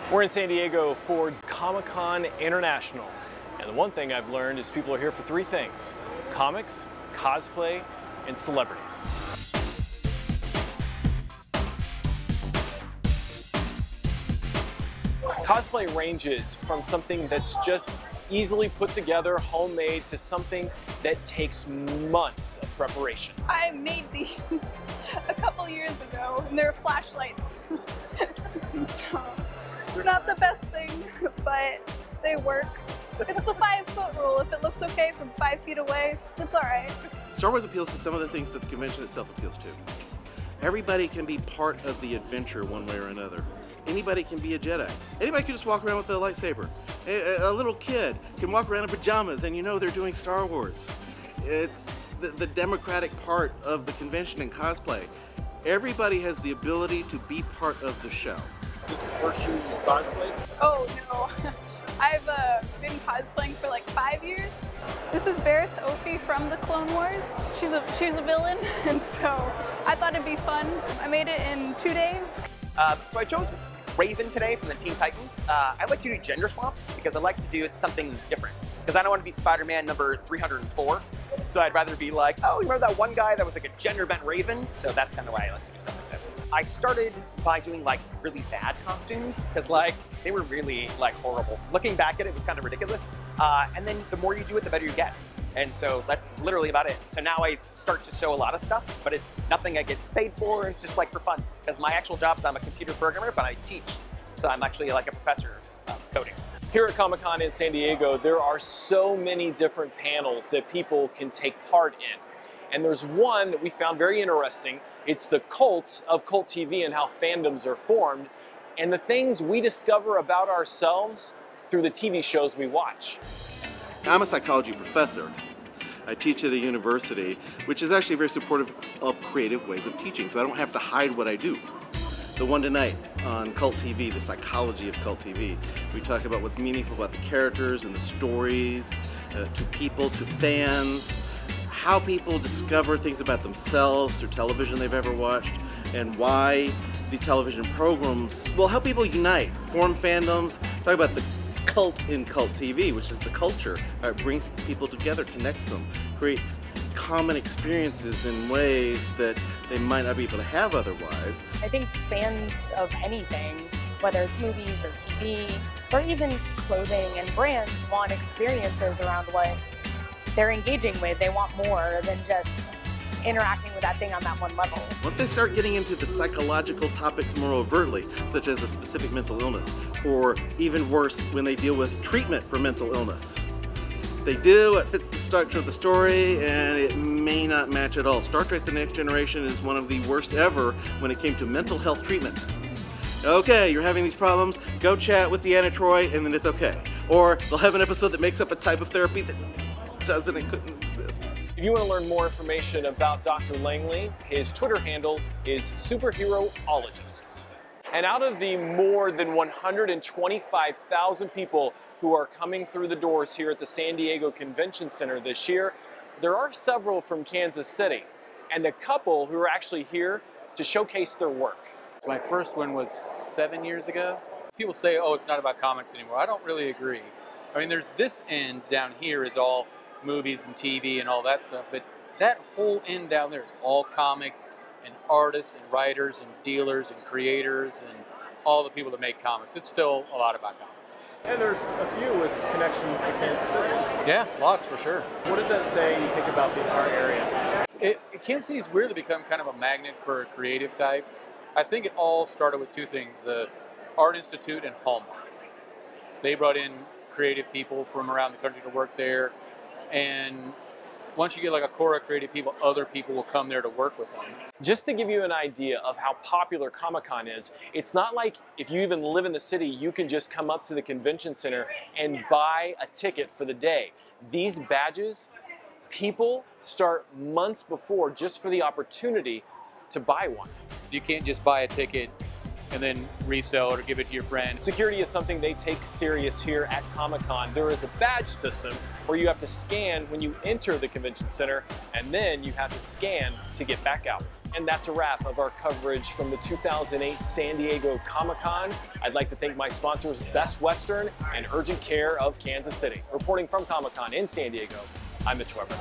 We're in San Diego for Comic-Con International. And the one thing I've learned is people are here for three things: comics, cosplay, and celebrities. Cosplay ranges from something that's just easily put together, homemade, to something that takes months of preparation. I made these a couple years ago, and they're flashlights. So, they're not the best thing, but they work. It's the 5-foot rule. If it looks okay from 5 feet away, it's all right. Star Wars appeals to some of the things that the convention itself appeals to. Everybody can be part of the adventure one way or another. Anybody can be a Jedi. Anybody can just walk around with a lightsaber. A little kid can walk around in pajamas and you know they're doing Star Wars. It's the democratic part of the convention and cosplay. Everybody has the ability to be part of the show. Is this the first year you cosplay? Oh no, I've been cosplaying for like 5 years. This is Barriss Offee from the Clone Wars. She's a villain, and so I thought it'd be fun. I made it in 2 days. So I chose Raven today from the Teen Titans. I like to do gender swaps because I like to do something different. Because I don't want to be Spider-Man number 304. So I'd rather be like, oh, you remember that one guy that was like a gender-bent Raven? So that's kind of why I like to do something like this. I started by doing like really bad costumes because like they were really like horrible. Looking back at it, it was kind of ridiculous. And then the more you do it, the better you get. And so that's literally about it. So now I start to sew a lot of stuff, but it's nothing I get paid for. It's just like for fun. Because my actual job is I'm a computer programmer, but I teach. So I'm actually like a professor of coding. Here at Comic-Con in San Diego, there are so many different panels that people can take part in. And there's one that we found very interesting. It's the cults of cult TV and how fandoms are formed, and the things we discover about ourselves through the TV shows we watch. I'm a psychology professor. I teach at a university, which is actually very supportive of creative ways of teaching, so I don't have to hide what I do. The one tonight on Cult TV, the psychology of Cult TV, we talk about what's meaningful about the characters and the stories, to people, to fans, how people discover things about themselves through television they've ever watched, and why the television programs will help people unite, form fandoms, talk about the cult in Cult TV, which is the culture. It brings people together, connects them, creates common experiences in ways that they might not be able to have otherwise. I think fans of anything, whether it's movies or TV, or even clothing and brands, want experiences around what they're engaging with. They want more than just interacting with that thing on that one level. Once they start getting into the psychological topics more overtly, such as a specific mental illness, or even worse, when they deal with treatment for mental illness, they do, it fits the structure of the story, and it may not match at all. Star Trek The Next Generation is one of the worst ever when it came to mental health treatment. Okay, you're having these problems, go chat with Deanna Troi, and then it's okay. Or they'll have an episode that makes up a type of therapy that doesn't and couldn't exist. If you want to learn more information about Dr. Langley, his Twitter handle is superheroologist. And out of the more than 125,000 people who are coming through the doors here at the San Diego Convention Center this year, there are several from Kansas City, and a couple who are actually here to showcase their work. My first one was 7 years ago. People say, oh, it's not about comics anymore. I don't really agree. I mean, there's this end down here is all movies and TV and all that stuff, but that whole end down there is all comics and artists and writers and dealers and creators and all the people that make comics. It's still a lot about comics. And there's a few with connections to Kansas City. Yeah, lots for sure. What does that say you think about our area? Kansas City's weirdly become kind of a magnet for creative types. I think it all started with two things, the Art Institute and Hallmark. They brought in creative people from around the country to work there, and once you get like a core of creative people, other people will come there to work with them. Just to give you an idea of how popular Comic-Con is, it's not like if you even live in the city, you can just come up to the convention center and buy a ticket for the day. These badges, people start months before just for the opportunity to buy one. You can't just buy a ticket and then resell it or give it to your friends. Security is something they take serious here at Comic-Con. There is a badge system where you have to scan when you enter the convention center, and then you have to scan to get back out. And that's a wrap of our coverage from the 2008 San Diego Comic-Con. I'd like to thank my sponsors, Best Western and Urgent Care of Kansas City. Reporting from Comic-Con in San Diego, I'm Mitch Weber.